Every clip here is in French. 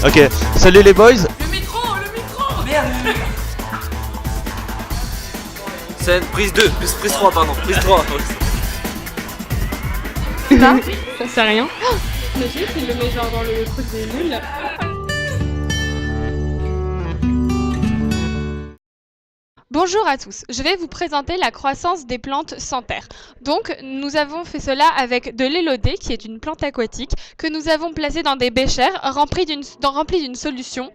Ok, salut les boys. Le micro Merde. Scène, prise 2, prise 3, pardon, prise 3. Ça sert à rien. Imagine s'il le met genre dans le truc des nuls. Bonjour à tous, je vais vous présenter la croissance des plantes sans terre. Donc nous avons fait cela avec de l'élodée qui est une plante aquatique que nous avons placée dans des béchères remplis d'une solution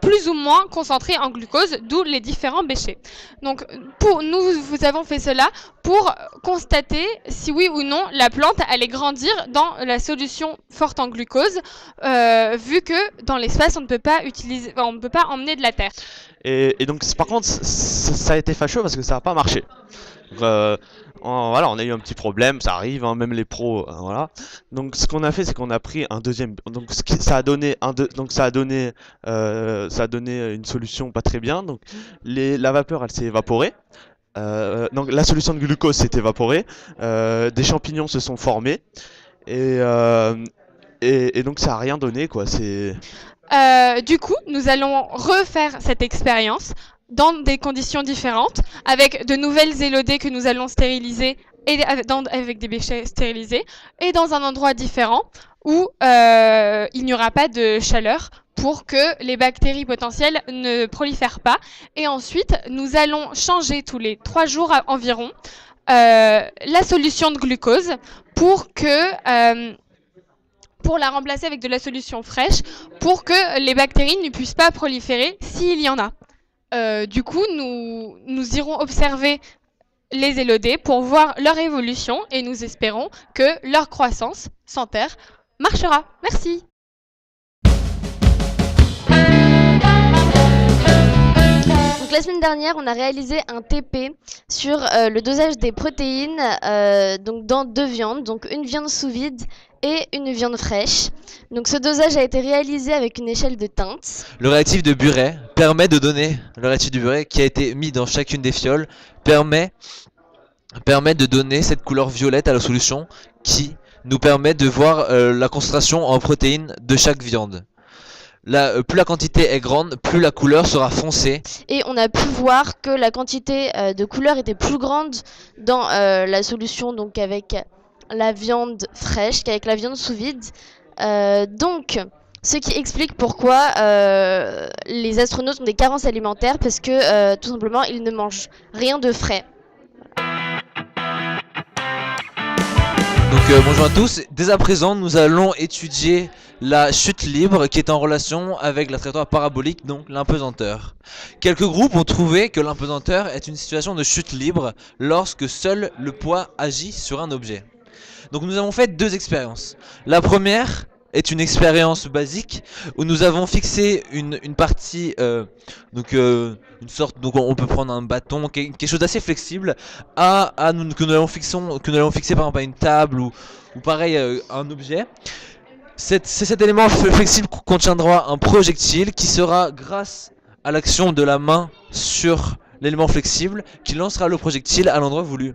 plus ou moins concentrée en glucose, d'où les différents béchers. Donc vous avons fait cela pour constater si oui ou non la plante allait grandir dans la solution forte en glucose, vu que dans l'espace on ne peut pas emmener de la terre. Et donc par contre ça a été fâcheux parce que ça n'a pas marché. Donc, voilà, on a eu un petit problème, ça arrive, hein, même les pros, voilà. Donc ce qu'on a fait, c'est qu'on a pris un deuxième. Donc ça a donné ça a donné une solution pas très bien. Donc la vapeur, elle s'est évaporée. Donc la solution de glucose s'est évaporée. Des champignons se sont formés et donc ça a rien donné quoi. Du coup, nous allons refaire cette expérience dans des conditions différentes, avec de nouvelles élodées que nous allons stériliser avec des béchets stérilisés, et dans un endroit différent où il n'y aura pas de chaleur pour que les bactéries potentielles ne prolifèrent pas. Et ensuite, nous allons changer tous les 3 jours environ la solution de glucose pour la remplacer avec de la solution fraîche pour que les bactéries ne puissent pas proliférer s'il y en a. Du coup, nous irons observer les élodées pour voir leur évolution et nous espérons que leur croissance sans terre marchera. Merci. Donc la semaine dernière, on a réalisé un TP sur le dosage des protéines donc dans 2 viandes, donc une viande sous vide et une viande fraîche. Donc ce dosage a été réalisé avec une échelle de teinte. Le réactif de Buret permet de donner, le réactif de Buret qui a été mis dans chacune des fioles, permet de donner cette couleur violette à la solution qui nous permet de voir la concentration en protéines de chaque viande. Plus la quantité est grande, plus la couleur sera foncée. Et on a pu voir que la quantité de couleur était plus grande dans la solution donc avec la viande fraîche qu'avec la viande sous vide. Donc, ce qui explique pourquoi les astronautes ont des carences alimentaires, parce que tout simplement ils ne mangent rien de frais. Donc bonjour à tous, dès à présent nous allons étudier la chute libre qui est en relation avec la trajectoire parabolique, donc l'impesanteur. Quelques groupes ont trouvé que l'impesanteur est une situation de chute libre lorsque seul le poids agit sur un objet. Donc nous avons fait 2 expériences. La première est une expérience basique où nous avons fixé une partie, une sorte, donc on peut prendre un bâton, quelque chose d'assez flexible, que nous allons fixer par exemple à une table ou pareil un objet. Cet élément flexible contiendra un projectile qui sera, grâce à l'action de la main sur l'élément flexible, qui lancera le projectile à l'endroit voulu.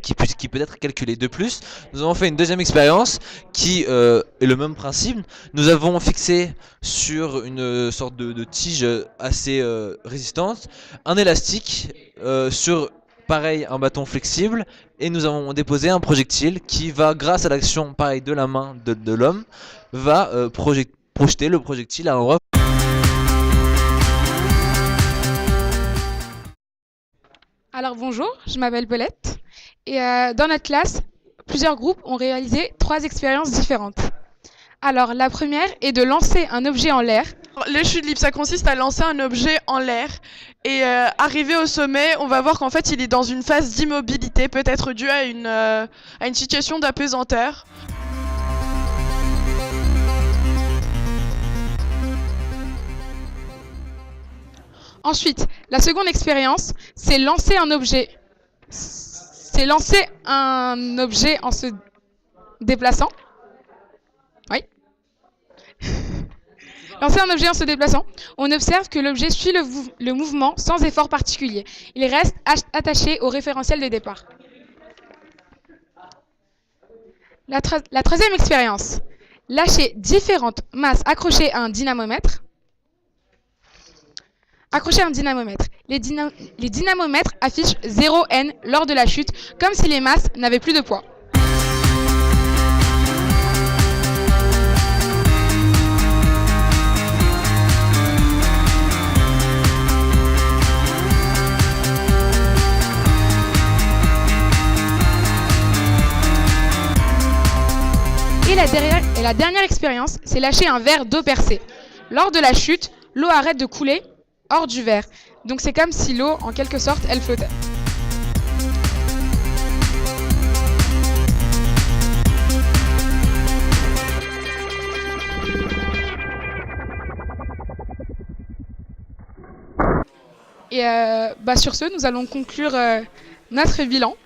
Qui peut être calculé. De plus, nous avons fait une deuxième expérience qui est le même principe. Nous avons fixé sur une sorte de tige assez résistante un élastique sur pareil un bâton flexible, et nous avons déposé un projectile qui va, grâce à l'action pareil de la main de l'homme, va projeter le projectile à l'endroit. Alors bonjour, je m'appelle Paulette et dans notre classe, plusieurs groupes ont réalisé 3 expériences différentes. Alors la première est de lancer un objet en l'air. Les chutes libres, ça consiste à lancer un objet en l'air et arrivé au sommet, on va voir qu'en fait il est dans une phase d'immobilité, peut-être due à une situation d'apesanteur. Ensuite, la seconde expérience, c'est lancer un objet. C'est lancer un objet en se déplaçant. Oui. Lancer un objet en se déplaçant, on observe que l'objet suit le mouvement sans effort particulier. Il reste attaché au référentiel de départ. La troisième expérience. Lâcher différentes masses accrochées à un dynamomètre. Accroché à un dynamomètre. Les dynamomètres affichent 0 N lors de la chute, comme si les masses n'avaient plus de poids. Et la dernière expérience, c'est lâcher un verre d'eau percée. Lors de la chute, l'eau arrête de couler hors du verre. Donc c'est comme si l'eau, en quelque sorte, elle flottait. Et sur ce, nous allons conclure notre bilan.